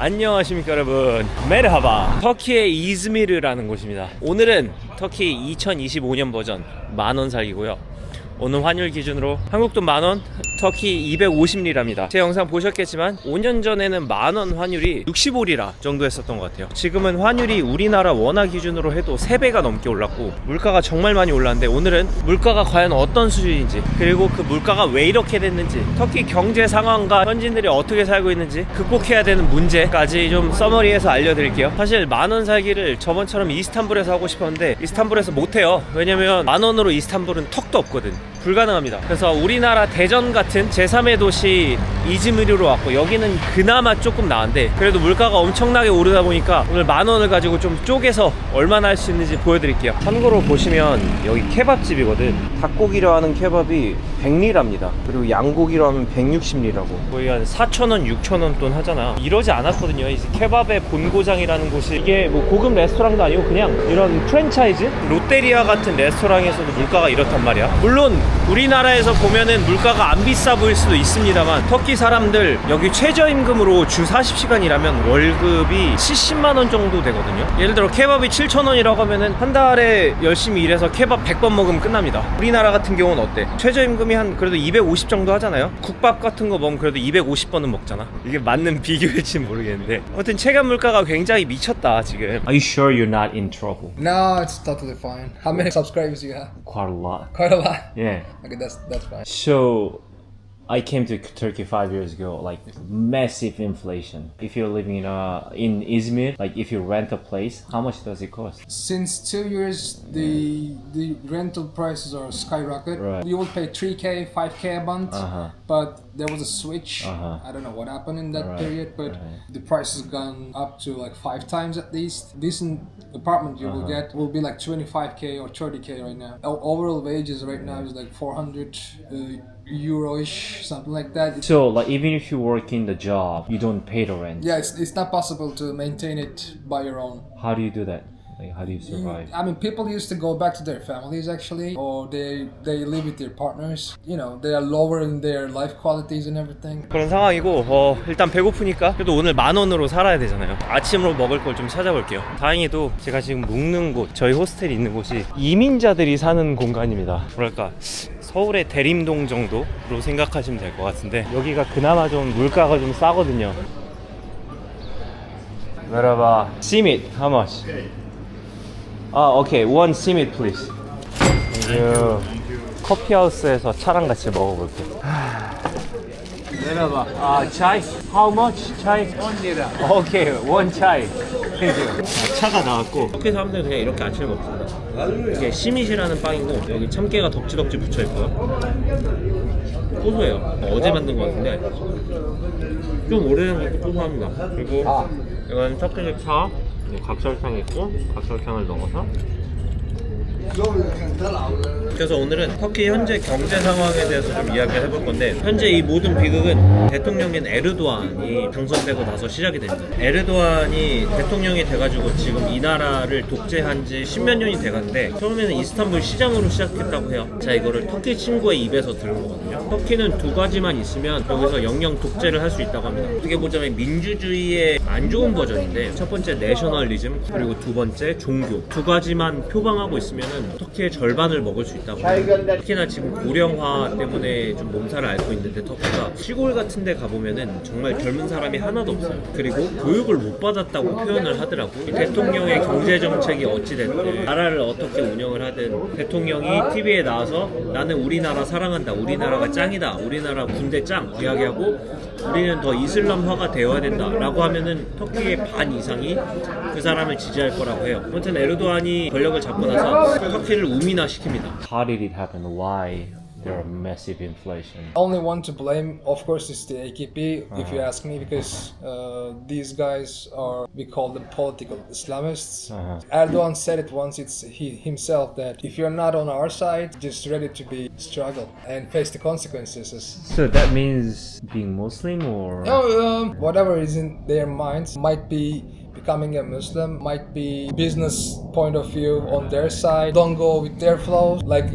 안녕하십니까 여러분, 메르하바. 터키의 이즈미르라는 곳입니다. 오늘은 터키 2025년 버전 만원 살기고요. 오늘 환율 기준으로 한국 돈 만원, 터키 250리라입니다. 제 영상 보셨겠지만 5년 전에는 만원 환율이 65리라 정도 했었던 것 같아요. 지금은 환율이 우리나라 원화 기준으로 해도 3배가 넘게 올랐고 물가가 정말 많이 올랐는데, 오늘은 물가가 과연 어떤 수준인지, 그리고 그 물가가 왜 이렇게 됐는지, 터키 경제 상황과 현지인들이 어떻게 살고 있는지, 극복해야 되는 문제까지 좀 서머리해서 알려드릴게요. 사실 만원 살기를 저번처럼 이스탄불에서 하고 싶었는데 이스탄불에서 못해요. 왜냐면 만원으로 이스탄불은 턱도 없거든. 불가능합니다. 그래서 우리나라 대전 같은 제3의 도시 이즈미르로 왔고, 여기는 그나마 조금 나은데 그래도 물가가 엄청나게 오르다 보니까 오늘 만원을 가지고 좀 쪼개서 얼마나 할 수 있는지 보여드릴게요. 참고로 보시면 여기 케밥집이거든. 닭고기로 하는 케밥이 100리랍니다. 그리고 양고기로 하면 160리라고, 거의 한 4,000원, 6,000원 돈 하잖아. 이러지 않았거든요. 이 케밥의 본고장이라는 곳이, 이게 뭐 고급 레스토랑도 아니고 그냥 이런 프랜차이즈? 롯데리아 같은 레스토랑에서도 물가가 이렇단 말이야. 물론 우리나라에서 보면은 물가가 안 비싸 보일 수도 있습니다만, 터키 사람들 여기 최저임금으로 주 40시간 일하면 월급이 70만원 정도 되거든요. 예를 들어 케밥이 7,000원이라고 하면은 한 달에 열심히 일해서 케밥 100번 먹으면 끝납니다. 우리나라 같은 경우는 어때? 최저임금이 한 그래도 250 정도 하잖아요. 국밥 같은 거 먹으면 그래도 250번은 먹잖아. 이게 맞는 비교일지 모르겠는데, 아무튼 체감 물가가 굉장히 미쳤다 지금. Are you sure you're not in trouble? No, it's totally fine. How many subscribers do you have? Quite a lot. Quite a lot. Yeah. Okay, that's fine. So I came to Turkey 5 years ago, like massive inflation. If you're living in Izmir, like if you rent a place, how much does it cost? Since 2 years, the rental prices are skyrocket. Right. We would pay 3K, 5K a month, but there was a switch. I don't know what happened in that period, but the price has gone up to like 5 times at least. Decent apartment you will get will be like 25K or 30K right now. Overall wages right now is like 400 euro-ish, something like that. So like even if you work in the job, you don't pay the rent. Yeah, it's not possible to maintain it by your own. How do you do that? Like how do you survive? I mean, people used to go back to their families actually, or they live with their partners. You know, they are lowering their life qualities and everything. 그런 상황이고, 일단 배고프니까 그래도 오늘 만원으로 살아야 되잖아요. 아침으로 먹을 걸 좀 찾아볼게요. 다행히도 제가 지금 묵는 곳, 저희 호스텔이 있는 곳이 이민자들이 사는 공간입니다. 뭐랄까, 서울의 대림동 정도로 생각하시면 될 것 같은데, 여기가 그나마 좀 물가가 좀 싸거든요. 메라바. Simit, how much? Okay, one simit please. Thank you. 커피하우스에서 차랑 같이 먹어볼게요. 메라바. chai? How much chai? 1 lira. Okay, one chai. Thank you. 차가 나왔고, 터키 사람들은 그냥 이렇게 아침을 먹습니다. 이게 시밋이라는 빵이고, 여기 참깨가 덕지덕지 붙여있고요. 고소해요. 어제 만든 것 같은데 좀 오래된 것도 고소합니다. 그리고 이건 터키식 차, 각설탕 있고, 각설탕을 넣어서. 그래서 오늘은 터키 현재 경제 상황에 대해서 좀 이야기를 해볼 건데, 현재 이 모든 비극은 대통령인 에르도안이 당선되고 나서 시작이 됩니다. 에르도안이 대통령이 돼가지고 지금 이 나라를 독재한 지 10몇 년이 돼가는데, 처음에는 이스탄불 시장으로 시작했다고 해요. 자, 이거를 터키 친구의 입에서 들은 거거든요. 터키는 2가지만 있으면 여기서 영영 독재를 할 수 있다고 합니다. 어떻게 보자면 민주주의의 안 좋은 버전인데, 첫 번째 내셔널리즘, 그리고 두 번째 종교, 2가지만 표방하고 있으면은 터키의 절반을 먹을 수 있다고 해요. 특히나 지금 고령화 때문에 좀 몸살을 앓고 있는데, 터키가 시골 같은 데 가보면은 정말 젊은 사람이 하나도 없어요. 그리고 교육을 못 받았다고 표현을 하더라고. 대통령의 경제정책이 어찌됐든, 나라를 어떻게 운영을 하든, 대통령이 TV에 나와서 나는 우리나라 사랑한다, 우리나라가 짱이다, 우리나라 군대 짱 이야기하고, 우리는 더 이슬람화가 되어야 된다 라고 하면은 터키의 반 이상이 그 사람을 지지할 거라고 해요. 아무튼 에르도안이 권력을 잡고 나서 터키를 우민화시킵니다. How did it happen? Why there are massive inflation? Only one to blame, of course, is the AKP, if you ask me, because these guys are, we call them political Islamists. Erdogan said it once, it's he himself, that if you're not on our side, just ready to be struggle and face the consequences. So that means being Muslim or? Whatever is in their minds might be becoming a Muslim, might be business point of view on their side. Don't go with their flow, like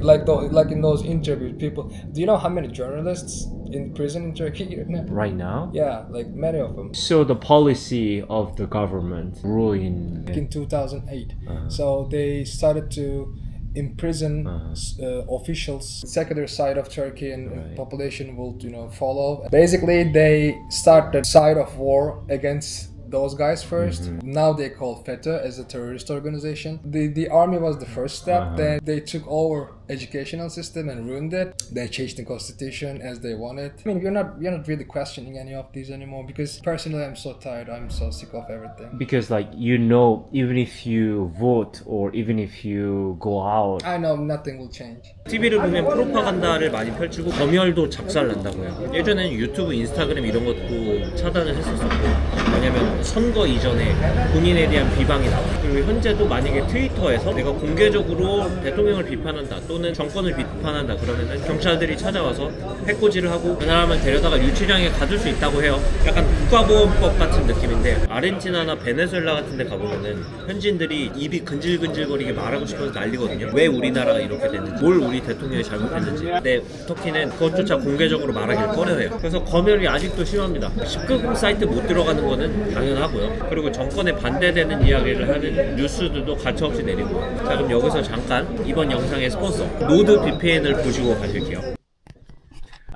in those interviews. People, do you know how many journalists in prison in Turkey right now. Right now? Yeah, like many of them. So the policy of the government ruling In 2008. So they started to imprison officials. Secular side of Turkey and population will, follow. Basically, they started side of war against those guys first. Now they call FETÖ as a terrorist organization. The army was the first step. Then they took over educational system and ruined it. They changed the constitution as they wanted. I mean, we're not really questioning any of these anymore because personally I'm so tired. I'm so sick of everything. because like even if you vote or even if you go out I know nothing will change. TV를 보면 프로파간다를 많이 펼치고 검열도 작살난다고요. 예전에는 유튜브, 인스타그램 이런 것도 차단을 했었었고 왜냐면 선거 이전에 본인에 대한 비방이 나와요. 그리고 현재도 만약에 트위터에서 내가 공개적으로 대통령을 비판한다 또는 정권을 비판한다 그러면은 경찰들이 찾아와서 해코지를 하고 그 사람을 데려다가 유치장에 가둘 수 있다고 해요. 약간 국가보안법 같은 느낌인데 아르헨티나나 베네수엘라 같은 데 가보면은 현지인들이 입이 근질근질거리게 말하고 싶어서 난리거든요. 왜 우리나라가 이렇게 됐는지, 뭘 우리 대통령이 잘못했는지. 근데 터키는 그것조차 공개적으로 말하길 꺼려해요. 그래서 검열이 아직도 심합니다. 19금 사이트 못 들어가는 거는 당연하고요. 그리고 정권에 반대되는 이야기를 하는 뉴스들도 가차없이 내리고. 자, 그럼 여기서 잠깐 이번 영상의 스폰서 노드VPN을 보시고 가실게요.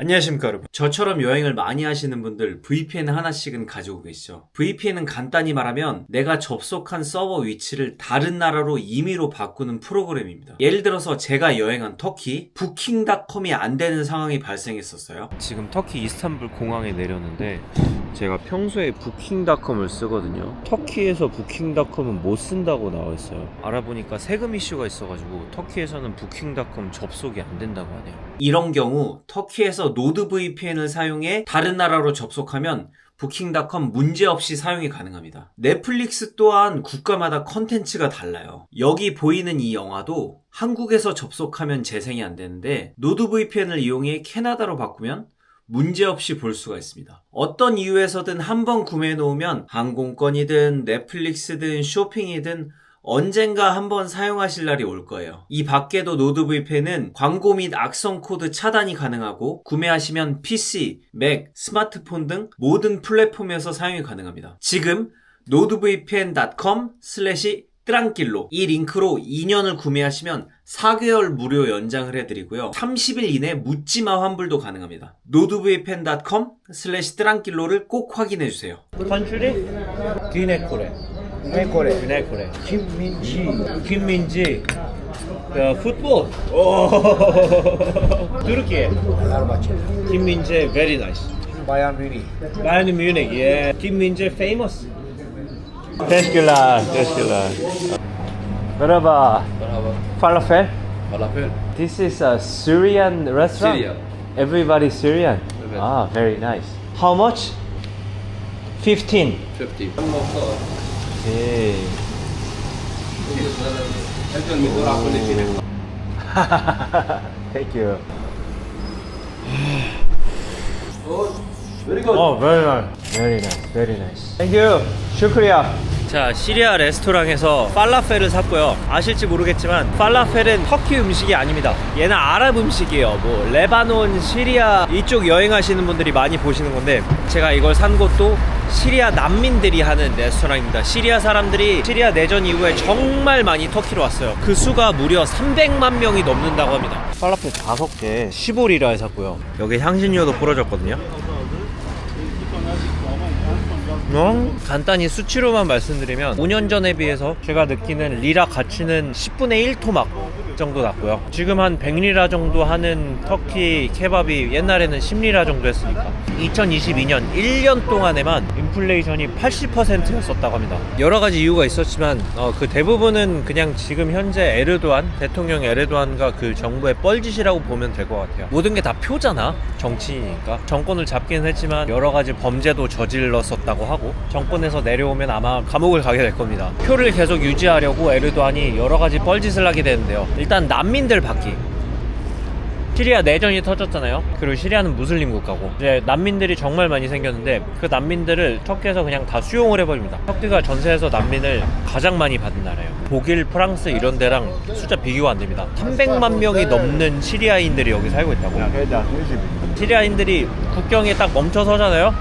안녕하십니까 여러분. 저처럼 여행을 많이 하시는 분들 VPN 하나씩은 가지고 계시죠. VPN은 간단히 말하면 내가 접속한 서버 위치를 다른 나라로 임의로 바꾸는 프로그램입니다. 예를 들어서 제가 여행한 터키 부킹닷컴이 안 되는 상황이 발생했었어요. 지금 터키 이스탄불 공항에 내렸는데 제가 평소에 부킹닷컴을 쓰거든요. 터키에서 부킹닷컴은 못 쓴다고 나와 있어요. 알아보니까 세금 이슈가 있어가지고 터키에서는 부킹닷컴 접속이 안 된다고 하네요. 이런 경우 터키에서 노드VPN을 사용해 다른 나라로 접속하면 부킹닷컴 문제없이 사용이 가능합니다. 넷플릭스 또한 국가마다 컨텐츠가 달라요. 여기 보이는 이 영화도 한국에서 접속하면 재생이 안 되는데 노드VPN을 이용해 캐나다로 바꾸면 문제없이 볼 수가 있습니다. 어떤 이유에서든 한번 구매해 놓으면 항공권이든 넷플릭스든 쇼핑이든 언젠가 한번 사용하실 날이 올 거예요. 이 밖에도 노드VPN은 광고 및 악성 코드 차단이 가능하고 구매하시면 PC, 맥, 스마트폰 등 모든 플랫폼에서 사용이 가능합니다. 지금 nordvpn.com/tranquillo 이 링크로 2년을 구매하시면 4개월 무료 연장을 해드리고요. 30일 이내 묻지마 환불도 가능합니다. nordvpn.com/tranquillo를 꼭 확인해주세요. 컨트리? 귀네코레. 귀네코레. 김민지. 풋볼. Türkiye. 김민재 very nice. Bayern Munich. Bayern Munich. Yeah. 김민재 famous. Teşekkürler. Merhaba. Merhaba. Falafel. Falafel. This is a Syrian restaurant. Syria. Everybody Syrian. Evet. Ah, very nice. How much? 15. 50. Okay. Thank you. Very good. Oh, very nice. Very nice. Very nice. Thank you. 슈크리야. 자, 시리아 레스토랑에서 팔라펠을 샀고요. 아실지 모르겠지만 팔라펠은 터키 음식이 아닙니다. 얘는 아랍 음식이에요. 뭐 레바논, 시리아 이쪽 여행하시는 분들이 많이 보시는 건데 제가 이걸 산 곳도 시리아 난민들이 하는 레스토랑입니다. 시리아 사람들이 시리아 내전 이후에 정말 많이 터키로 왔어요. 그 수가 무려 300만 명이 넘는다고 합니다. 팔라펠 5개 15리라에 샀고요. 여기 향신료도 뿌려졌거든요. 간단히 수치로만 말씀드리면 5년 전에 비해서 제가 느끼는 리라 가치는 10분의 1 토막 정도 났고요. 지금 한 100리라 정도 하는 터키 케밥이 옛날에는 10리라 정도 했으니까 2022년 1년 동안에만 인플레이션이 80%였었다고 합니다. 여러 가지 이유가 있었지만 그 대부분은 그냥 지금 현재 에르도안 대통령 에르도안과 그 정부의 뻘짓이라고 보면 될 것 같아요. 모든 게 다 표잖아. 정치인이니까. 정권을 잡긴 했지만 여러 가지 범죄도 저질렀었다고 하고 정권에서 내려오면 아마 감옥을 가게 될 겁니다. 표를 계속 유지하려고 에르도안이 여러 가지 뻘짓을 하게 되는데요. 일단 난민들 받기. 시리아 내전이 터졌잖아요. 그리고 시리아는 무슬림 국가고 이제 난민들이 정말 많이 생겼는데 그 난민들을 터키에서 그냥 다 수용을 해버립니다. 터키가 전 세계에서 난민을 가장 많이 받은 나라예요. 독일, 프랑스 이런 데랑 숫자 비교가 안 됩니다. 300만 명이 넘는 시리아인들이 여기 살고 있다고. 시리아인들이 국경에 딱 멈춰 서잖아요.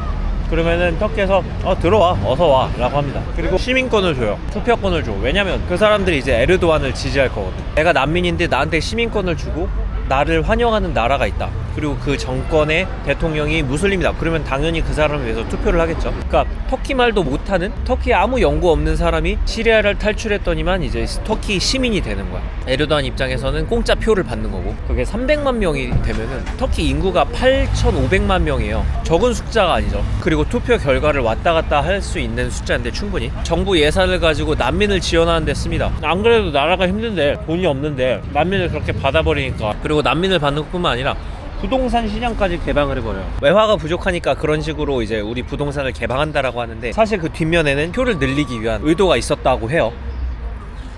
그러면은 터키에서 들어와 어서 와 라고 합니다. 그리고 시민권을 줘요. 투표권을 줘. 왜냐면 그 사람들이 이제 에르도안을 지지할 거거든. 내가 난민인데 나한테 시민권을 주고 나를 환영하는 나라가 있다. 그리고 그 정권의 대통령이 무슬림이다. 그러면 당연히 그 사람을 위해서 투표를 하겠죠. 그러니까 터키 말도 못하는, 터키에 아무 연고 없는 사람이 시리아를 탈출했더니만 이제 터키 시민이 되는 거야. 에르도안 입장에서는 공짜 표를 받는 거고, 그게 300만 명이 되면은 터키 인구가 8,500만 명이에요. 적은 숫자가 아니죠. 그리고 투표 결과를 왔다 갔다 할 수 있는 숫자인데 충분히 정부 예산을 가지고 난민을 지원하는 데 씁니다. 안 그래도 나라가 힘든데, 돈이 없는데 난민을 그렇게 받아버리니까. 그리고 난민을 받는 것뿐만 아니라 부동산 시장까지 개방을 해버려요. 외화가 부족하니까 그런 식으로 이제 우리 부동산을 개방한다라고 하는데, 사실 그 뒷면에는 표를 늘리기 위한 의도가 있었다고 해요.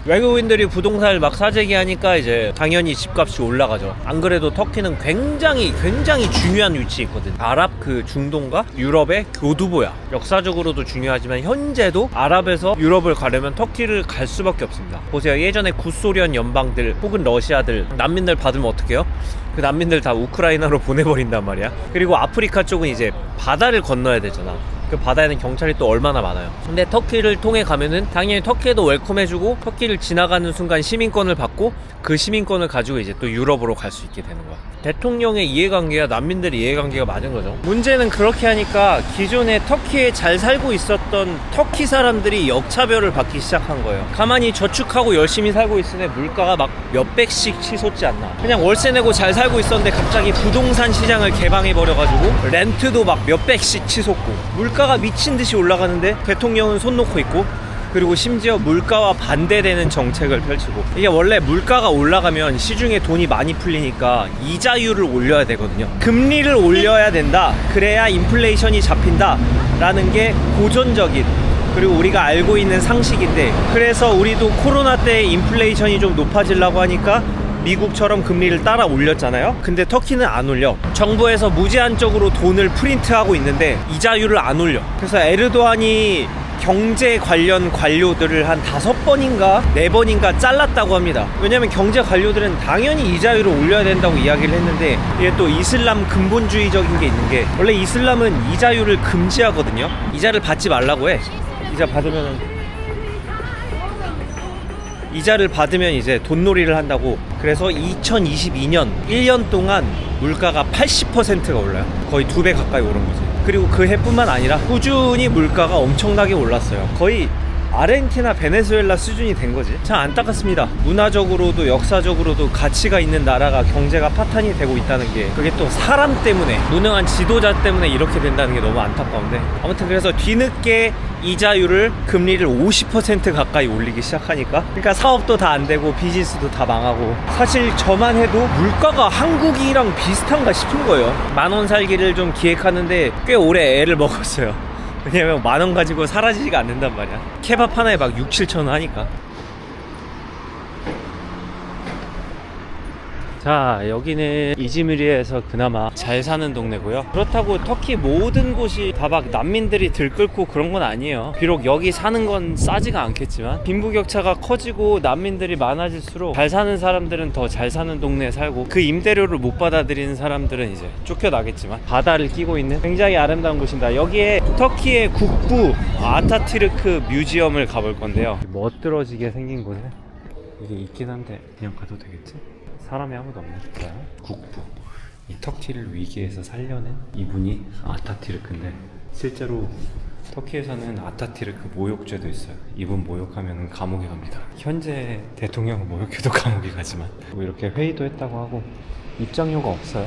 외국인들이 부동산을 막 사재기 하니까 이제 당연히 집값이 올라가죠. 안 그래도 터키는 굉장히 중요한 위치에 있거든. 아랍 그 중동과 유럽의 교두보야. 역사적으로도 중요하지만 현재도 아랍에서 유럽을 가려면 터키를 갈 수밖에 없습니다. 보세요. 예전에 구소련 연방들 혹은 러시아들 난민들 받으면 어떻게 해요? 그 난민들 다 우크라이나로 보내버린단 말이야. 그리고 아프리카 쪽은 이제 바다를 건너야 되잖아. 그 바다에는 경찰이 또 얼마나 많아요. 근데 터키를 통해 가면은 당연히 터키에도 웰컴해주고, 터키를 지나가는 순간 시민권을 받고 그 시민권을 가지고 이제 또 유럽으로 갈 수 있게 되는 거야. 대통령의 이해관계와 난민들의 이해관계가 맞은 거죠. 문제는 그렇게 하니까 기존에 터키에 잘 살고 있었던 터키 사람들이 역차별을 받기 시작한 거예요. 가만히 저축하고 열심히 살고 있으니 물가가 막 몇백씩 치솟지 않나. 그냥 월세 내고 잘 살고 있었는데 갑자기 부동산 시장을 개방해버려가지고 렌트도 막 몇백씩 치솟고 물가가 미친 듯이 올라가는데 대통령은 손 놓고 있고, 그리고 심지어 물가와 반대되는 정책을 펼치고. 이게 원래 물가가 올라가면 시중에 돈이 많이 풀리니까 이자율을 올려야 되거든요. 금리를 올려야 된다. 그래야 인플레이션이 잡힌다 라는 게 고전적인, 그리고 우리가 알고 있는 상식인데, 그래서 우리도 코로나 때 인플레이션이 좀 높아지려고 하니까 미국처럼 금리를 따라 올렸잖아요. 근데 터키는 안 올려. 정부에서 무제한적으로 돈을 프린트하고 있는데 이자율을 안 올려. 그래서 에르도안이 경제 관련 관료들을 한 5번인가 4번인가 잘랐다고 합니다. 왜냐면 경제 관료들은 당연히 이자율을 올려야 된다고 이야기를 했는데, 이게 또 이슬람 근본주의적인 게 있는 게, 원래 이슬람은 이자율을 금지하거든요. 이자를 받지 말라고 해. 이자를 받으면 이제 돈놀이를 한다고. 그래서 2022년 1년 동안 물가가 80%가 올라요. 거의 2배 가까이 오른 거지. 그리고 그 해뿐만 아니라 꾸준히 물가가 엄청나게 올랐어요. 거의 아르헨티나, 베네수엘라 수준이 된 거지. 참 안타깝습니다. 문화적으로도 역사적으로도 가치가 있는 나라가 경제가 파탄이 되고 있다는 게, 그게 또 사람 때문에, 무능한 지도자 때문에 이렇게 된다는 게 너무 안타까운데, 아무튼 그래서 뒤늦게 이자율을, 금리를 50% 가까이 올리기 시작하니까, 그러니까 사업도 다 안 되고 비즈니스도 다 망하고. 사실 저만 해도 물가가 한국이랑 비슷한가 싶은 거예요. 10,000원 살기를 좀 기획하는데 꽤 오래 애를 먹었어요. 왜냐면 10,000원 가지고 사라지지가 않는단 말이야. 케밥 하나에 막 6-7천 원 하니까. 자, 여기는 이즈미르에서 그나마 잘 사는 동네고요. 그렇다고 터키 모든 곳이 다 막 난민들이 들끓고 그런 건 아니에요. 비록 여기 사는 건 싸지가 않겠지만 빈부격차가 커지고 난민들이 많아질수록 잘 사는 사람들은 더 잘 사는 동네에 살고, 그 임대료를 못 받아들이는 사람들은 이제 쫓겨나겠지만, 바다를 끼고 있는 굉장히 아름다운 곳입니다. 여기에 터키의 국부 아타티르크 뮤지엄을 가볼 건데요. 멋들어지게 생긴 곳에 이게 있긴 한데 그냥 가도 되겠지? 사람이 아무도 없네. 국부, 이 터키를 위기에서 살려낸 이분이 아타티르크인데, 실제로 터키에서는 아타티르크 모욕죄도 있어요. 이분 모욕하면 감옥에 갑니다. 현재 대통령을 모욕해도 감옥에 가지만, 뭐 이렇게 회의도 했다고 하고 입장료가 없어요.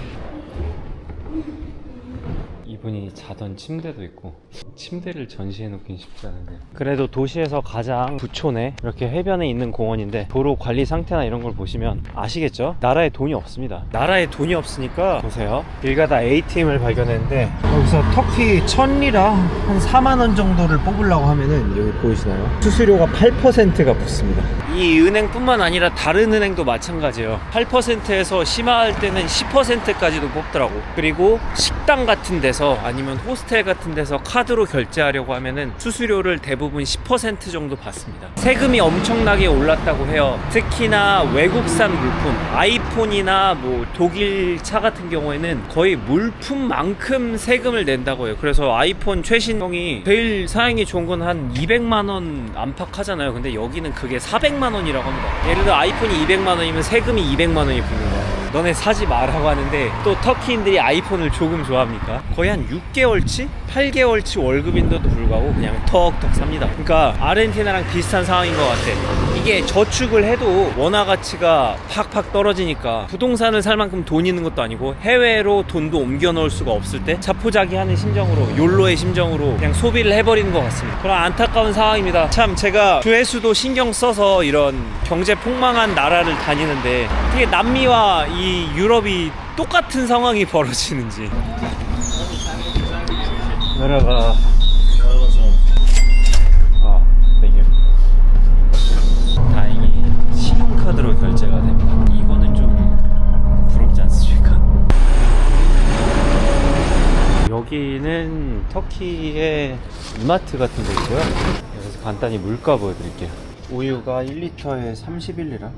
이분이 자던 침대도 있고, 침대를 전시해 놓긴 쉽지 않은데. 그래도 도시에서 가장 부촌에 이렇게 해변에 있는 공원인데, 도로 관리 상태나 이런 걸 보시면 아시겠죠? 나라에 돈이 없습니다. 나라에 돈이 없으니까 보세요. 길 가다 ATM을 발견했는데, 여기서 터키 1000리라 한 4만원 정도를 뽑으려고 하면은, 여기 보이시나요? 수수료가 8%가 붙습니다. 이 은행뿐만 아니라 다른 은행도 마찬가지예요. 8%에서 심할 때는 10%까지도 뽑더라고. 그리고 식당 같은 데서 아니면 호스텔 같은 데서 카드로 결제하려고 하면은 수수료를 대부분 10% 정도 받습니다. 세금이 엄청나게 올랐다고 해요. 특히나 외국산 물품, 아이폰이나 뭐 독일 차 같은 경우에는 거의 물품만큼 세금을 낸다고 해요. 그래서 아이폰 최신형이 제일 사양이 좋은 건 한 200만 원 안팎 하잖아요. 근데 여기는 그게 400만 원이라고 합니다. 예를 들어 아이폰이 200만 원이면 세금이 200만 원이 붙는 거야. 너네 사지 마라고 하는데, 또 터키인들이 아이폰을 조금 좋아합니까? 거의 한 6개월치? 8개월치 월급인데도 불구하고 그냥 턱턱 삽니다. 그러니까 아르헨티나랑 비슷한 상황인 것 같아. 이게 저축을 해도 원화 가치가 팍팍 떨어지니까 부동산을 살 만큼 돈 있는 것도 아니고 해외로 돈도 옮겨 넣을 수가 없을 때 자포자기하는 심정으로, 욜로의 심정으로 그냥 소비를 해버리는 것 같습니다. 그런 안타까운 상황입니다. 참, 제가 조회수도 신경 써서 이런 경제 폭망한 나라를 다니는데 어떻게 남미와 이 유럽이 똑같은 상황이 벌어지는지. merhaba. 땡큐. 다행히 신용카드로 결제가 됩니다. 이거는 좀 부럽지 않습니까? 여기는 터키의 이마트 같은 데 있고요. 여기서 간단히 물가 보여드릴게요. 우유가 1리터에 31리라.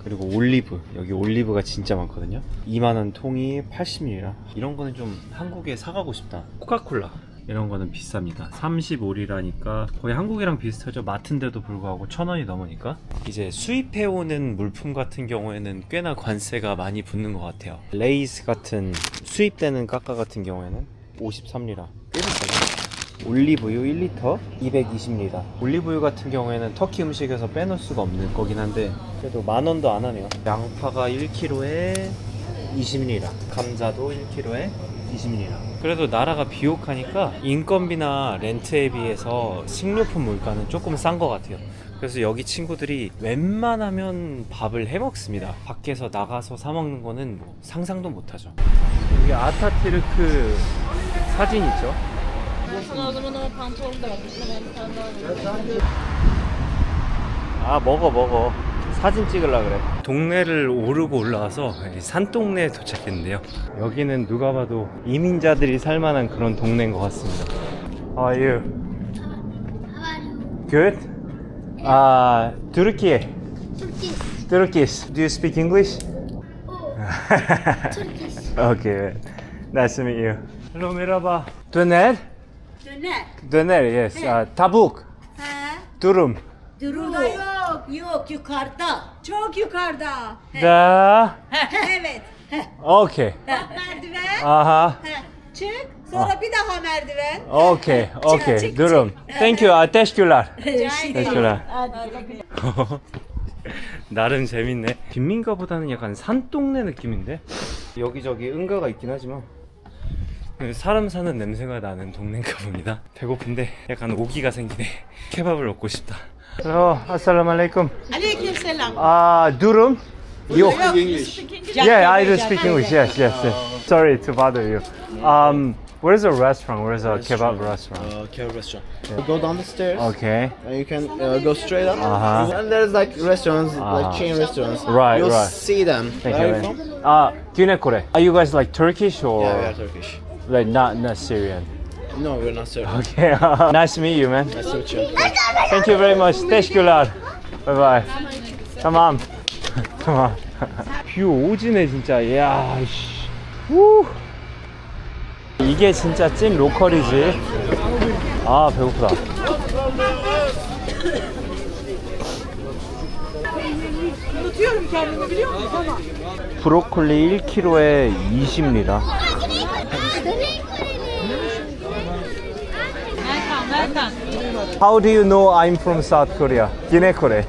그리고 올리브, 여기 올리브가 진짜 많거든요. 2만원 통이 80ml. 이런 거는 좀 한국에 사가고 싶다. 코카콜라 이런 거는 비쌉니다. 35리라니까 거의 한국이랑 비슷하죠. 마트인데도 불구하고 1000원이 넘으니까. 이제 수입해오는 물품 같은 경우에는 꽤나 관세가 많이 붙는 것 같아요. 레이스 같은 수입되는 까까 같은 경우에는 53리라, 꽤 비싸죠. 올리브유 1리터 220리라. 올리브유 같은 경우에는 터키 음식에서 빼놓을 수가 없는 거긴 한데 그래도 만원도 안 하네요. 양파가 1kg에 20리라, 감자도 1kg에 20리라. 그래도 나라가 비옥하니까 인건비나 렌트에 비해서 식료품 물가는 조금 싼 것 같아요. 그래서 여기 친구들이 웬만하면 밥을 해 먹습니다. 밖에서 나가서 사 먹는 거는 뭐 상상도 못하죠. 여기 아타티르크 사진 있죠? 아, 먹어. 사진 찍으려 그래. 동네를 오르고 올라와서 산동네에 도착했는데요. 여기는 누가 봐도 이민자들이 살만한 그런 동네인 것 같습니다. How are you? Good? Turkey. Turkish. Do you speak English? Okay. Nice to meet you. Hello, merhaba. Döner? Döner, yes. Tavuk. Durum. Durumda yok yukarıda. Çok yukarıda. Da. Evet. Okay. Bak merdiven. Aha. Çık. Sonra bir daha merdiven. Okay. çık, Durum. Thank you. Teşekkürler. Rica teşekkürler. Hadi. 나름 재밌네. 빈민가보다는 약간 산동네 느낌인데 여기저기 응가가 있긴 하지만 사람 사는 냄새가 나는 동네인가 봅니다. 배고픈데 약간 오기가 생기네. 케밥을 먹고 싶다. 아살라무 알레이쿰. Aleykümselam. 두름? Yok. English. Yeah, I do speak English. Yes. Sorry to bother you. Where's a restaurant? Where's a kebab restaurant? Kebab restaurant. Go down the stairs. Okay. And you can go straight up. Uh-huh. And there's like restaurants, like chain restaurants. Right, You'll right. see them. Thank Where you. are you from? Güney Kore. Are you guys like Turkish or Yeah, we are Turkish. like not Syrian? No, we're not Turkish. Okay. Nice to meet you, man. Nice to meet you. Thank you very much. Teşekkürler. Bye bye. tamam. tamam. 뷰 오지네 진짜. 이야. 씨. 우. 이게 진짜 찐 로컬이지. 아, 배고프다. 브로콜리 1kg에 20리라. How do you know I'm from South Korea? Güney Kore.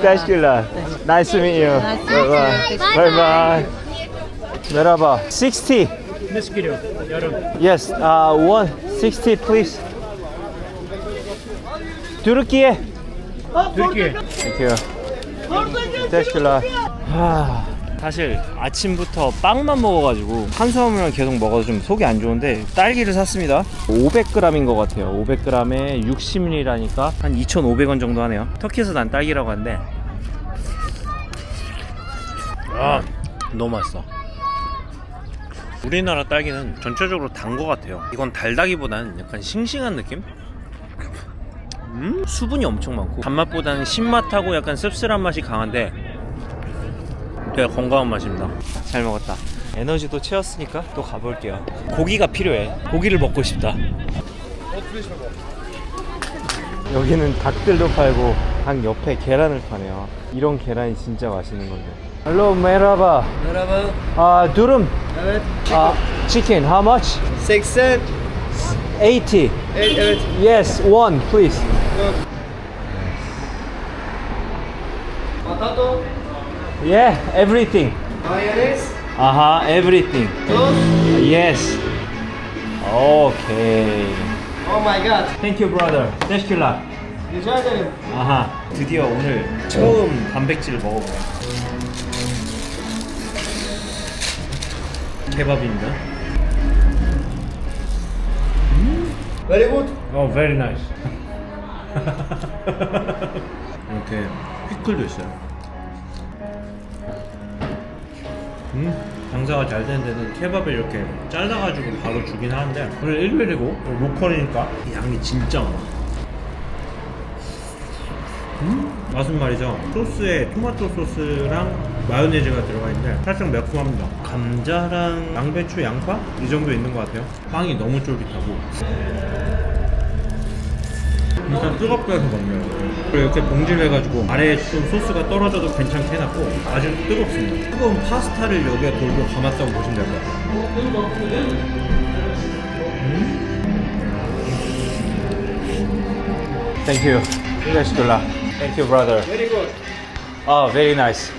Teşekkürler. Nice to meet you. Bye bye. Bye bye. Merhaba. 60. Nasıl geliyor? Yarım. Yes, 160 please. Türkiye. Türkiye. Thank you. Teşekkürler. 사실 아침부터 빵만 먹어가지고 탄수화물만 계속 먹어서 좀 속이 안 좋은데 딸기를 샀습니다. 500g인 것 같아요. 500g에 60ml라니까 한 2,500원 정도 하네요. 터키에서 난 딸기라고 하는데 너무 맛있어. 우리나라 딸기는 전체적으로 단 것 같아요. 이건 달다기보다는 약간 싱싱한 느낌? 수분이 엄청 많고 단맛보다는 신맛하고 약간 씁쓸한 맛이 강한데 되게 건강한 맛입니다. 잘 먹었다. 에너지도 채웠으니까 또 가볼게요. 고기가 필요해. 고기를 먹고 싶다. 여기는 닭들도 팔고 닭 옆에 계란을 파네요. 이런 계란이 진짜 맛있는 건데. Hello, merhaba. Merhaba. durum. Evet. Chicken, how much? 80. 80. Evet. Yes, one, please. Potato. Yeah, everything. Mayonnaise. Everything. Sauce. Yes. Okay. Oh my god. Thank you, brother. teşekkürler. Rica ederim. 드디어 오늘 처음 단백질을 먹어봐요. 케밥입니다. Very good. Oh, very nice. 이렇게 피클도 있어요. 장사가 잘 되는 데는 케밥을 이렇게 잘라가지고 바로 주긴 하는데 오늘 일요일이고 로컬이니까 양이 진짜 많아. 맛은 말이죠. 소스에 토마토 소스랑 마요네즈가 들어가 있는데 살짝 매콤합니다. 감자랑 양배추, 양파? 이 정도 있는 것 같아요. 빵이 너무 쫄깃하고 진짜 뜨겁게 해서 먹네요. 그리고 이렇게 봉질해가지고 아래에 좀 소스가 떨어져도 괜찮게 해놨고 아주 뜨겁습니다. 뜨거운 파스타를 여기에 돌돌 감았다고 보시면 될 것 같아요. Thank you. 테şekkürler. Thank you, brother. Very good. very nice.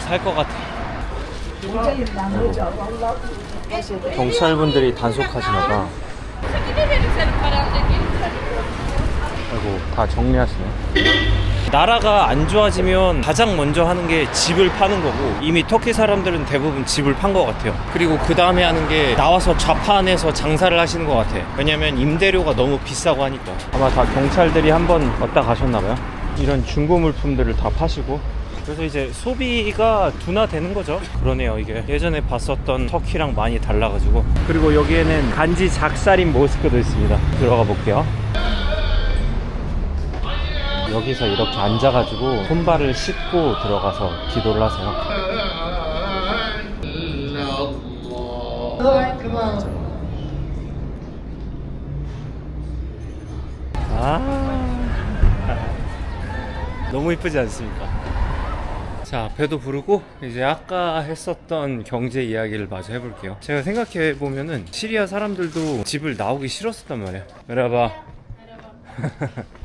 살 것 같아. 경찰분들이 단속하시나 봐. 아이고, 다 정리하시네. 나라가 안 좋아지면 가장 먼저 하는 게 집을 파는 거고 이미 터키 사람들은 대부분 집을 판 것 같아요. 그리고 그 다음에 하는 게 나와서 좌판에서 장사를 하시는 것 같아. 왜냐면 임대료가 너무 비싸고 하니까. 아마 다 경찰들이 한번 왔다 가셨나 봐요. 이런 중고 물품들을 다 파시고 그래서 이제 소비가 둔화되는 거죠. 그러네요. 이게 예전에 봤었던 터키랑 많이 달라가지고. 그리고 여기에는 간지 작사린 모스크도 있습니다. 들어가 볼게요. 여기서 이렇게 앉아가지고 손발을 씻고 들어가서 기도를 하세요. 너무 이쁘지 않습니까? 자, 배도 부르고 이제 아까 했었던 경제 이야기를 마저 해볼게요. 제가 생각해보면은 시리아 사람들도 집을 나오기 싫었었단 말이야. 메라바.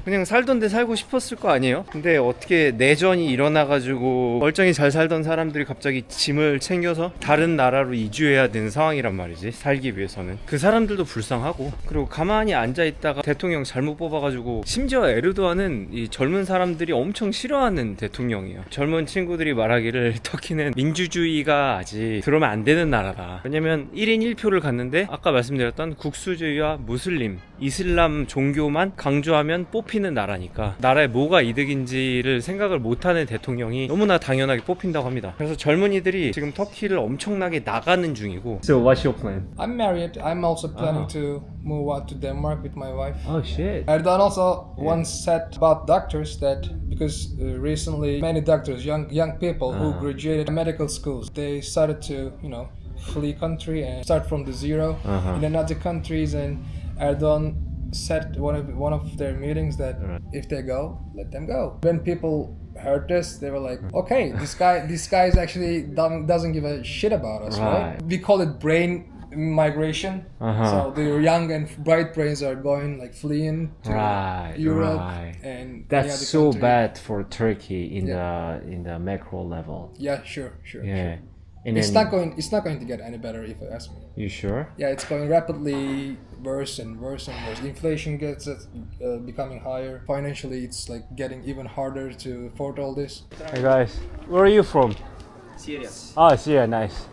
그냥 살던 데 살고 싶었을 거 아니에요? 근데 어떻게 내전이 일어나가지고 멀쩡히 잘 살던 사람들이 갑자기 짐을 챙겨서 다른 나라로 이주해야 되는 상황이란 말이지. 살기 위해서는. 그 사람들도 불쌍하고 그리고 가만히 앉아있다가 대통령 잘못 뽑아가지고 심지어 에르도안은 이 젊은 사람들이 엄청 싫어하는 대통령이에요. 젊은 친구들이 말하기를 터키는 민주주의가 아직 들어오면 안 되는 나라다. 왜냐면 1인 1표를 갔는데 아까 말씀드렸던 국수주의와 무슬림, 이슬람 종교만 강조하면 뽑히는 나라니까 나라에 뭐가 이득인지를 생각을 못하는 대통령이 너무나 당연하게 뽑힌다고 합니다. 그래서 젊은이들이 지금 터키를 엄청나게 나가는 중이고. So what's your plan? I'm married. I'm also planning to move out to Denmark with my wife. Oh shit. Erdogan also once said about doctors that because recently many doctors, young people who graduated medical schools, they started to flee country and start from the zero in another countries, and Erdogan said one of their meetings that if they go, let them go. When people heard this, they were like, okay, this guy is actually doesn't give a shit about us, right? We call it brain migration. So the young and bright brains are going fleeing to Europe and that's so bad for Turkey in the macro level. Yeah, sure. Yeah. And It's then- not going. It's not going to get any better if you ask me. You sure? Yeah, it's going rapidly worse and worse and worse. Inflation gets becoming higher. Financially, it's like getting even harder to afford all this. Hey guys, where are you from? Syria. 아, Syria. Nice.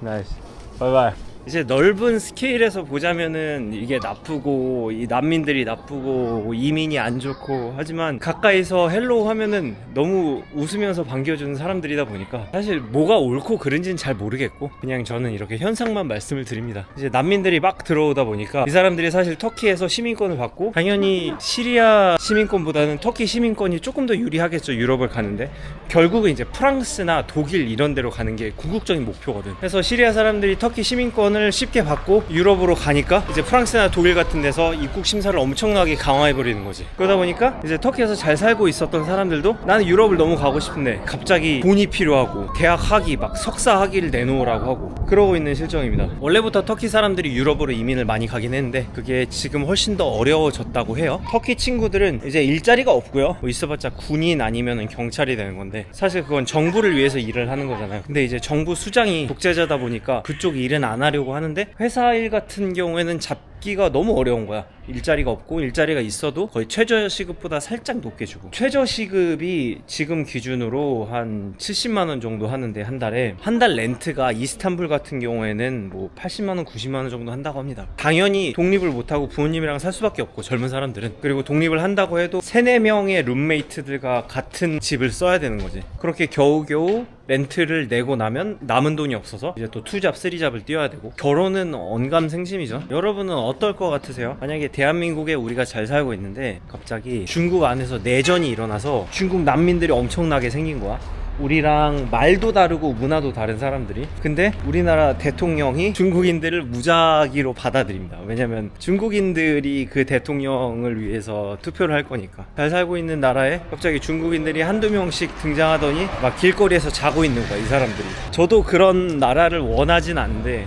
Bye bye. 이제 넓은 스케일에서 보자면은 이게 나쁘고 이 난민들이 나쁘고 이민이 안 좋고 하지만 가까이서 헬로우 하면은 너무 웃으면서 반겨주는 사람들이다 보니까 사실 뭐가 옳고 그른지는 잘 모르겠고 그냥 저는 이렇게 현상만 말씀을 드립니다. 이제 난민들이 막 들어오다 보니까 이 사람들이 사실 터키에서 시민권을 받고 당연히 시리아 시민권보다는 터키 시민권이 조금 더 유리하겠죠. 유럽을 가는데 결국은 이제 프랑스나 독일 이런 데로 가는 게 궁극적인 목표거든. 그래서 시리아 사람들이 터키 시민권을 쉽게 받고 유럽으로 가니까 이제 프랑스나 독일 같은 데서 입국 심사를 엄청나게 강화해 버리는 거지. 그러다 보니까 이제 터키에서 잘 살고 있었던 사람들도 나는 유럽을 너무 가고 싶은데 갑자기 돈이 필요하고 대학 학위 막 석사 학위를 내놓으라고 하고 그러고 있는 실정입니다. 원래부터 터키 사람들이 유럽으로 이민을 많이 가긴 했는데 그게 지금 훨씬 더 어려워졌다고 해요. 터키 친구들은 이제 일자리가 없고요. 뭐 있어봤자 군인 아니면 경찰이 되는 건데 사실 그건 정부를 위해서 일을 하는 거잖아요. 근데 이제 정부 수장이 독재자다 보니까 그쪽 일은 안 하려고 하는데 회사 일 같은 경우에는 잡기가 너무 어려운 거야. 일자리가 없고 일자리가 있어도 거의 최저 시급보다 살짝 높게 주고 최저 시급이 지금 기준으로 한 70만 원 정도 하는데 한 달에 한 달 렌트가 이스탄불 같은 경우에는 뭐 80만 원 90만 원 정도 한다고 합니다. 당연히 독립을 못하고 부모님이랑 살 수밖에 없고 젊은 사람들은 그리고 독립을 한다고 해도 3-4명의 룸메이트들과 같은 집을 써야 되는 거지. 그렇게 겨우겨우 렌트를 내고 나면 남은 돈이 없어서 이제 또 2잡 3잡을 뛰어야 되고 결혼은 언감생심이죠. 여러분은 어떨 것 같으세요? 만약에 대한민국에 우리가 잘 살고 있는데 갑자기 중국 안에서 내전이 일어나서 중국 난민들이 엄청나게 생긴 거야. 우리랑 말도 다르고 문화도 다른 사람들이. 근데 우리나라 대통령이 중국인들을 무작위로 받아들입니다. 왜냐면 중국인들이 그 대통령을 위해서 투표를 할 거니까. 잘 살고 있는 나라에 갑자기 중국인들이 한두 명씩 등장하더니 막 길거리에서 자고 있는 거야, 이 사람들이. 저도 그런 나라를 원하진 않는데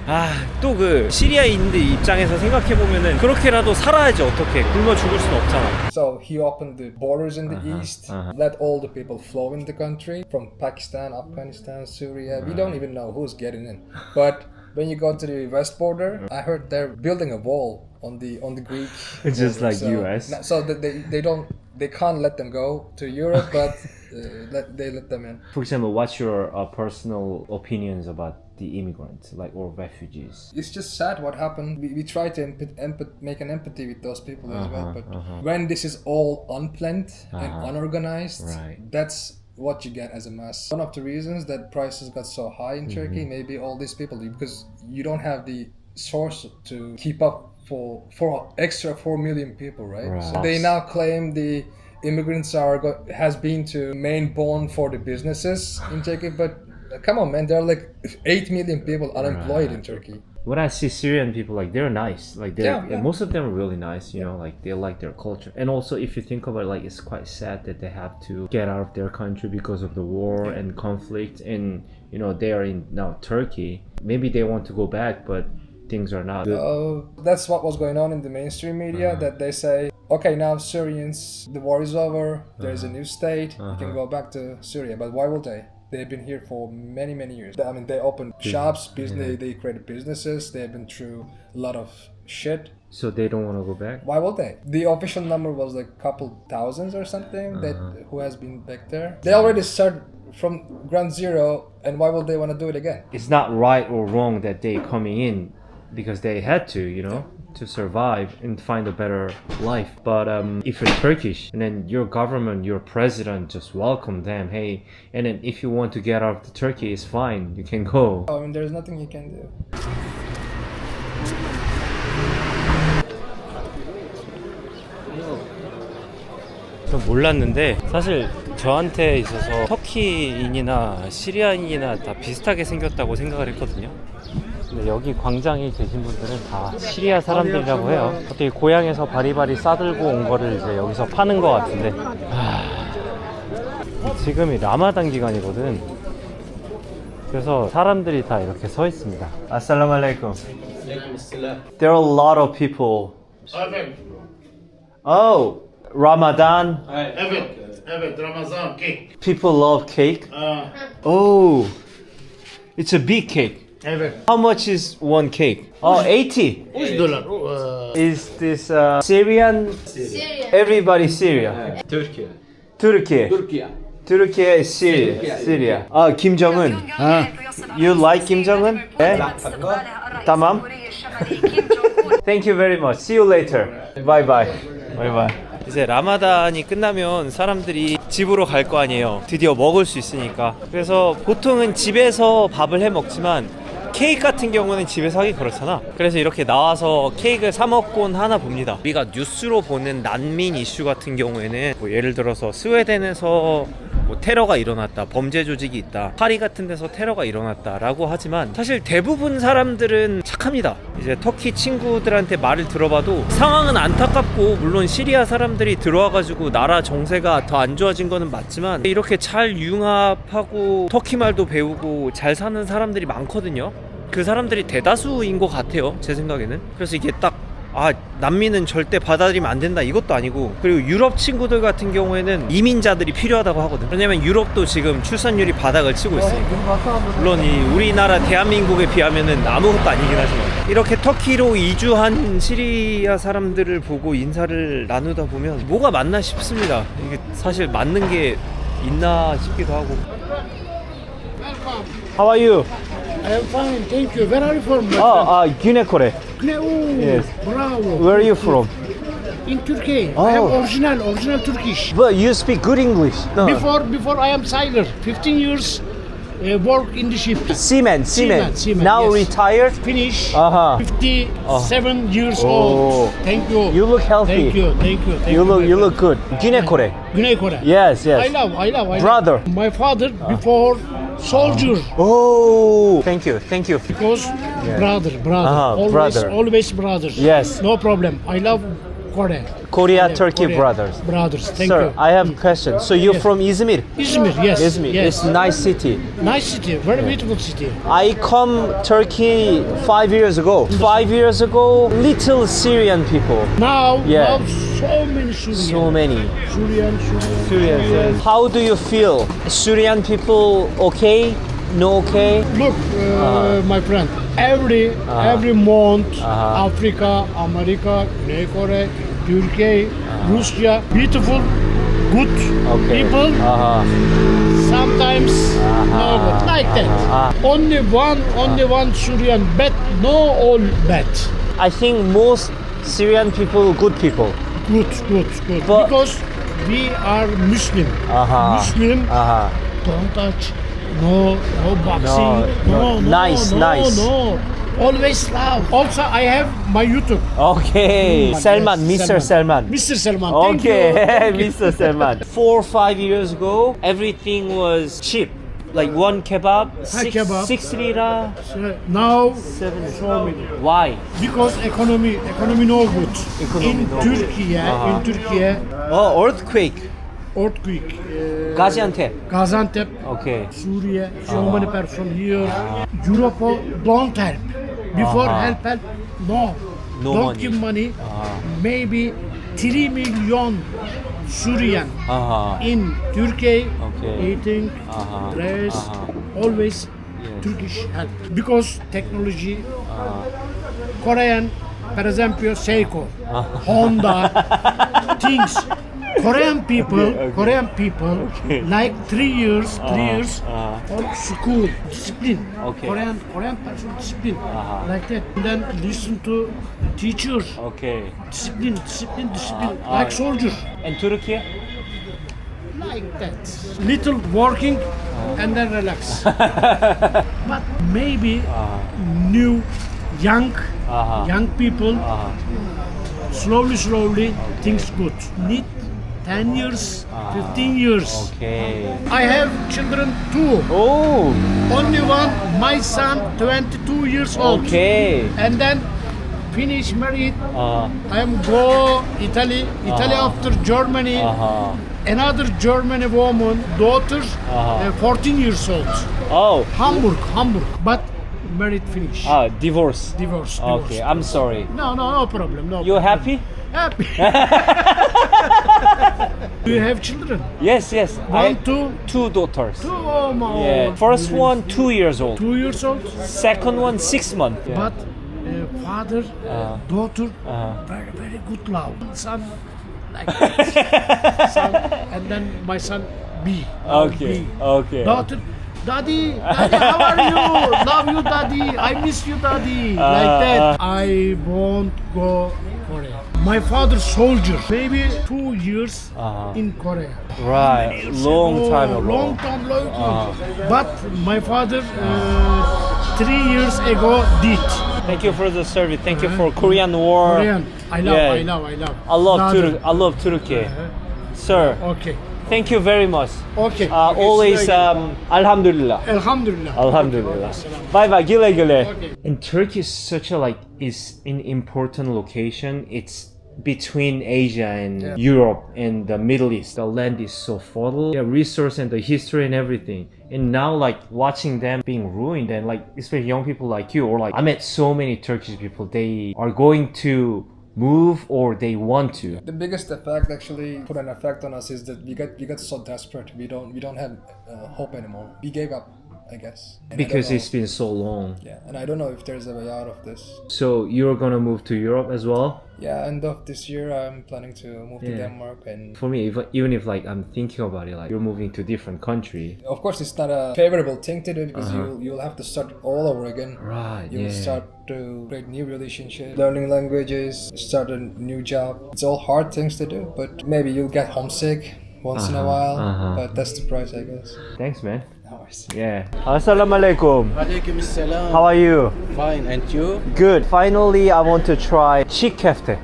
또 그 시리아인들 입장에서 생각해보면은 그렇게라도 살아야지. 어떻게 굶어 죽을 순 없잖아. So he opened the borders in the east, let all the people flow in the country from Pakistan, Afghanistan, Syria. We don't even know who's getting in. But when you go to the west border, I heard they're building a wall on the Greek. It's just border. like US. So that they can't let them go to Europe, but they let them in. For example, what's your personal opinions about the immigrants, like, or refugees? It's just sad what happened. We try to make an empathy with those people as well, but when this is all unplanned and unorganized, that's what you get as a mass. One of the reasons that prices got so high in Turkey, maybe all these people, because you don't have the source to keep up for extra 4 million people, right? So they now claim the immigrants has been to main bone for the businesses in Turkey, but come on, man, there are like 8 million people unemployed in Turkey. When I see Syrian people, like, they're nice, like they're Yeah. most of them are really nice, you know, like they like their culture. And also, if you think about it, like, it's quite sad that they have to get out of their country because of the war and conflict, and you know, they are in now Turkey. Maybe they want to go back, but things are not good. That's what was going on in the mainstream media, that they say, okay, now Syrians, the war is over, there's a new state, you can go back to Syria. But why would they? They've been here for many, many years. I mean, they opened shops, they created businesses, they've been through a lot of shit. So they don't want to go back. Why would they? The official number was like a couple thousands or something who has been back there. They already started from ground zero, and why would they want to do it again? It's not right or wrong that they coming in because they had to, you know, to survive and find a better life. But if you're Turkish and then your government, your president just welcome them, hey, and then if you want to get out of Turkey, it's fine, you can go. I mean, there's nothing you can do. 전 몰랐는데 사실 저한테 있어서 터키인이나 시리아인이나 다 비슷하게 생겼다고 생각을 했거든요. 근데 여기 광장에 계신 분들은 다 시리아 사람들이라고 해요. 어떻게 고향에서 바리바리 싸들고 온 거를 이제 여기서 파는 것 같은데 지금이 라마단 기간이거든. 그래서 사람들이 다 이렇게 서 있습니다. 아살라무 알레이쿰. There are a lot of people. Oh, Ramadan. Evet Ramazan cake. People love cake. Oh, it's a big cake. Evet. How much is one cake? Oh, 80. $3. Is this Syrian? Everybody Syria. Türkiye. Turkey. Turkey is Syria. Syria. Ah, Kim Jong-un. You like Kim Jong-un? Tamam. Thank you very much. See you later. Bye bye. Bye bye. 이제 라마단이 끝나면 사람들이 집으로 갈 거 아니에요. 드디어 먹을 수 있으니까. 그래서 보통은 집에서 밥을 해 먹지만 케이크 같은 경우는 집에서 하기 그렇잖아. 그래서 이렇게 나와서 케이크를 사 먹곤 하나 봅니다. 우리가 뉴스로 보는 난민 이슈 같은 경우에는 뭐 예를 들어서 스웨덴에서 뭐 테러가 일어났다, 범죄 조직이 있다, 파리 같은 데서 테러가 일어났다라고 하지만 사실 대부분 사람들은 착합니다. 이제 터키 친구들한테 말을 들어봐도 상황은 안타깝고 물론 시리아 사람들이 들어와가지고 나라 정세가 더 안 좋아진 거는 맞지만 이렇게 잘 융합하고 터키 말도 배우고 잘 사는 사람들이 많거든요. 그 사람들이 대다수인 것 같아요, 제 생각에는. 그래서 이게 딱 난민은 절대 받아들이면 안 된다 이것도 아니고, 그리고 유럽 친구들 같은 경우에는 이민자들이 필요하다고 하거든. 왜냐면 유럽도 지금 출산율이 바닥을 치고 있으니까. 물론 이 우리나라 대한민국에 비하면은 아무것도 아니긴 하지만 이렇게 터키로 이주한 시리아 사람들을 보고 인사를 나누다 보면 뭐가 맞나 싶습니다. 이게 사실 맞는 게 있나 싶기도 하고. How are you? I am fine, thank you. Where are you from? Güney Kore. Yes. Bravo. Where are you from? In Turkey. Oh. I am original Turkish. But you speak good English. No. Before I am sailor. 15 years work in the ship. Seaman. Seaman, Now yes. retired. Finish. Uh-huh. 57 years Oh. old. Thank you. You look healthy. Thank you. You look good. Güney Kore. Güney Kore. Yes. I love. Brother. My father before soldier. Oh. Thank you. Because brother. brother. Always brothers. Yes. No problem. I love Korea. Korea, Turkey Korea. brothers. Brothers. Thank Sir, you. I have a question. So you're Yes. from Izmir? Izmir, yes. Izmir. Yes. It's a nice city. Nice city. Very beautiful city. I come Turkey 5 years ago. 5 years ago, little Syrian people. Now, Yeah. so many Syrians. So many. Syrian. How do you feel? Syrian people okay? No okay? Look, my friend. Every month, Africa, America, Güney Kore, Turkey, Russia, beautiful, good people. Sometimes no good, like that. Only one Syrian bad, no all bad. I think most Syrian people good people. Good. But- Because we are Muslim. Muslim don't touch. No boxing. No. Nice. No. Always love. Also, I have my YouTube. Okay. Salman, Mr. Salman. Mr. Salman. Thank Okay, you. Mr. Salman. 4 or 5 years ago, everything was cheap. Like one kebab, kebab. 6 lira. Now, 7. so many. Why? Because economy no good. Economy in no Turkey, Oh, earthquake. earthquake. Gaziantep. Gaziantep, Okay. Syria, so many person here. Europe don't help. Before help, no. No Don't money. give money. Maybe 3 million Syrian in Turkey Okay. eating, dress, always Turkish help. Because technology, Korean, for example, Seiko, Honda, things. Korean people like 3 years on school discipline. Okay. Korean person discipline like that. And then listen to teachers. Okay. Discipline, like soldier. And Turkey? Like that. Little working and then relax. But maybe new young people slowly things good. Need 10 years, 15 years. Okay. I have children too. Oh, Only one, my son, 22 years old. okay. And then finish married. I am go Italy after Germany. Another German woman, daughter, 14 years old. Oh, Hamburg. But married finish. divorce. Divorce. Okay, I'm sorry. No problem. No. You happy? Happy. Do you have children? Yes, yes. One, two? Two daughters. Oh my. Yeah. First one 2 years old. 2 years old. Second one 6 months. Yeah. But father, daughter, very very good love. Son, like that. Son, and then my son B. Okay. B. Okay. Daughter, daddy, how are you? Love you, daddy. I miss you, daddy. Like that. I won't go Korea. My father soldier, maybe 2 years in Korea. Right. Long time ago. Long time. But my father 3 years ago did. Thank you for the service. Thank you for Korean War. Korean. I love. Yeah. I love. I love. I love Turkey. Sir, Okay. thank you very much. Okay. Always alhamdulillah. Alhamdulillah. Alhamdulillah. Bye bye. Güle güle. Okay. And Turkey is such a is an important location. It's between Asia and Europe and the Middle East. The land is so fertile. The resource and the history and everything. And now watching them being ruined and especially young people like you or I met so many Turkish people. They are going to move or they want to. The biggest effect actually put an effect on us is that we got so desperate. We don't have hope anymore. We gave up, I guess. And Because I don't it's been so long. know, yeah, and I don't know if there's a way out of this. So you're gonna move to Europe as well? Yeah, end of this year I'm planning to move to Yeah. Denmark, and For me, even if I'm thinking about it, you're moving to a different country. of course it's not a favorable thing to do because you'll have to start all over again. Right, You'll yeah. start to create new relationships, learning languages, start a new job. It's all hard things to do, but maybe you'll get homesick once in a while. But that's the price, I guess. Thanks, man. No worries. Yeah. Assalamu alaikum. Alaikum salam. How are you? Fine, and you? Good. Finally, I want to try chick kefte.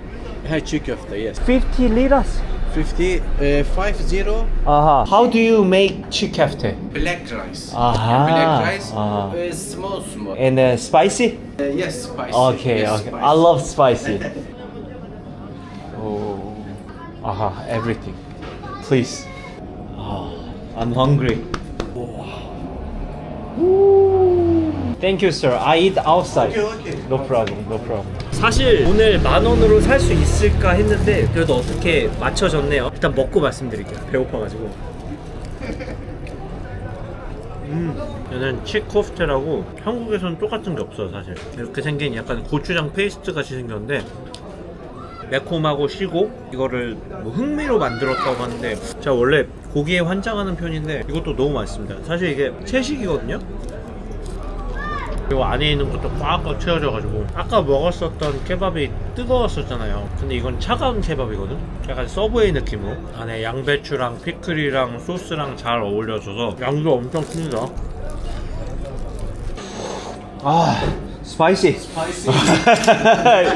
Chicken kofta, yes. 50 liras. 50, 50 How do you make chick kefte? black rice. Black rice, small. And spicy? Yes, spicy. Okay, yes, okay. Spicy. I love spicy. Everything. Please. I'm hungry. Thank you, sir. I eat outside. No problem, no problem. 사실 오늘 10,000원으로 살 수 있을까 했는데 그래도 어떻게 맞춰졌네요. 일단 먹고 말씀드릴게요. 배고파가지고. 얘는 치코프테라고 한국에서는 똑같은 게 없어 사실. 이렇게 생긴 약간 고추장 페이스트 같이 생겼는데 매콤하고 시고 이거를 뭐 흑미로 만들었다고 하는데 제가 원래 고기에 환장하는 편인데 이것도 너무 맛있습니다. 사실 이게 채식이거든요. 그리고 안에 있는 것도 꽉꽉 채워져가지고 아까 먹었었던 케밥이 뜨거웠었잖아요. 근데 이건 차가운 케밥이거든. 약간 서브웨이 느낌으로 안에 양배추랑 피클이랑 소스랑 잘 어울려져서 양도 엄청 큽니다. Spicy.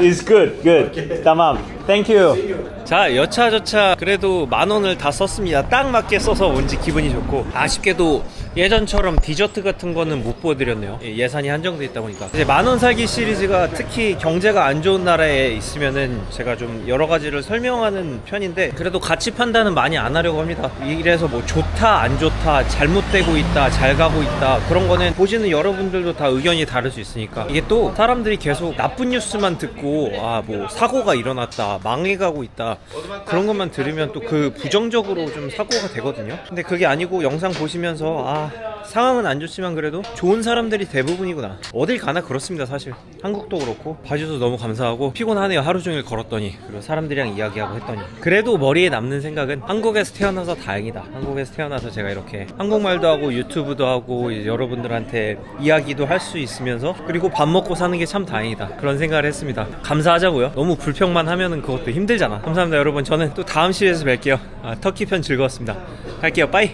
It's good, good. tamam. Thank you. 자, 여차저차 그래도 10,000원을 다 썼습니다. 딱 맞게 써서 뭔지 기분이 좋고 아쉽게도 예전처럼 디저트 같은 거는 못 보여드렸네요. 예산이 한정돼 있다 보니까 이제 10,000원 살기 시리즈가 특히 경제가 안 좋은 나라에 있으면은 제가 좀 여러 가지를 설명하는 편인데 그래도 가치 판단은 많이 안 하려고 합니다. 이래서 뭐 좋다 안 좋다 잘못되고 있다 잘 가고 있다 그런 거는 보시는 여러분들도 다 의견이 다를 수 있으니까 이게 또 사람들이 계속 나쁜 뉴스만 듣고 뭐 사고가 일어났다 망해가고 있다 그런 것만 들으면 또 그 부정적으로 좀 사고가 되거든요. 근데 그게 아니고 영상 보시면서 상황은 안 좋지만 그래도 좋은 사람들이 대부분이구나. 어딜 가나 그렇습니다. 사실 한국도 그렇고 봐주셔서 너무 감사하고 피곤하네요. 하루 종일 걸었더니 그리고 사람들이랑 이야기하고 했더니 그래도 머리에 남는 생각은 한국에서 태어나서 다행이다. 한국에서 태어나서 제가 이렇게 한국말도 하고 유튜브도 하고 이제 여러분들한테 이야기도 할 수 있으면서 그리고 밥 먹고 사는 게 참 다행이다. 그런 생각을 했습니다. 감사하자고요. 너무 불평만 하면은 그것도 힘들잖아. 감사합니다 여러분. 저는 또 다음 시리즈에서 뵐게요. 터키 편 즐거웠습니다. 갈게요. 빠이.